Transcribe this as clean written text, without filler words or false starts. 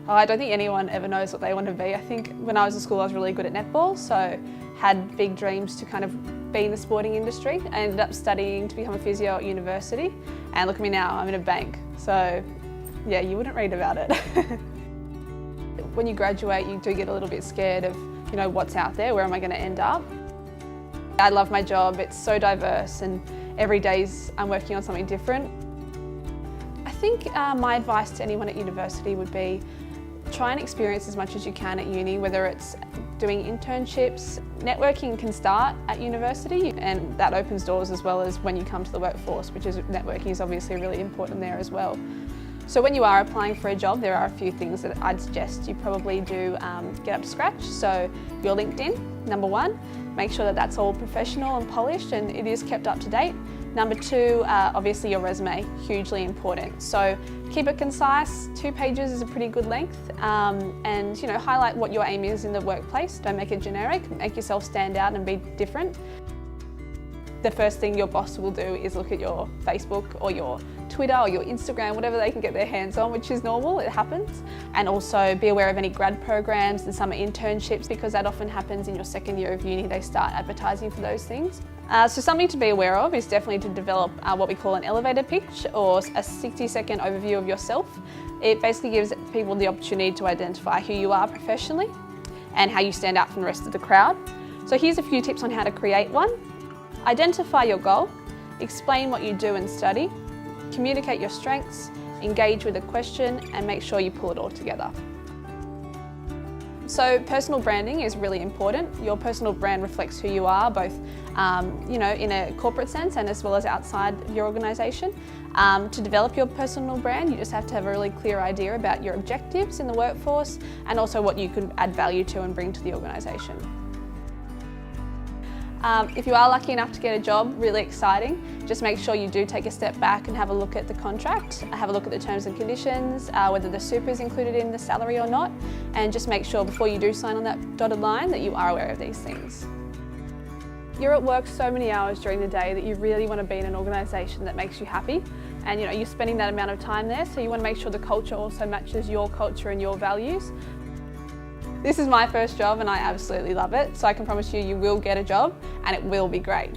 Oh, I don't think anyone ever knows what they want to be. I think when I was in school I was really good at netball, so had big dreams to kind of be in the sporting industry. I ended up studying to become a physio at university, and look at me now, I'm in a bank. So yeah, you wouldn't read about it. When you graduate you do get a little bit scared of, you know, what's out there, where am I going to end up? I love my job, it's so diverse and every day I'm working on something different. I think my advice to anyone at university would be try and experience as much as you can at uni, whether it's doing internships. Networking can start at university and that opens doors as well as when you come to the workforce, which is networking is obviously really important there as well. So when you are applying for a job, there are a few things that I'd suggest you probably do get up to scratch. So your LinkedIn, number one, make sure that that's all professional and polished and it is kept up to date. Number two, obviously your resume, hugely important. So keep it concise, 2 pages is a pretty good length, and you know, highlight what your aim is in the workplace. Don't make it generic, make yourself stand out and be different. The first thing your boss will do is look at your Facebook or your Twitter or your Instagram, whatever they can get their hands on, which is normal, it happens. And also be aware of any grad programs and summer internships, because that often happens in your second year of uni, they start advertising for those things. So something to be aware of is definitely to develop what we call an elevator pitch, or a 60-second overview of yourself. It basically gives people the opportunity to identify who you are professionally and how you stand out from the rest of the crowd. So here's a few tips on how to create one. Identify your goal, explain what you do and study, communicate your strengths, engage with a question, and make sure you pull it all together. So personal branding is really important. Your personal brand reflects who you are, both you know, in a corporate sense and as well as outside of your organisation. To develop your personal brand, you just have to have a really clear idea about your objectives in the workforce and also what you can add value to and bring to the organisation. If you are lucky enough to get a job, really exciting, just make sure you do take a step back and have a look at the contract, have a look at the terms and conditions, whether the super is included in the salary or not, and just make sure before you do sign on that dotted line that you are aware of these things. You're at work so many hours during the day that you really want to be in an organisation that makes you happy, and you know, you're spending that amount of time there, so you want to make sure the culture also matches your culture and your values. This is my first job and I absolutely love it, so I can promise you, you will get a job and it will be great.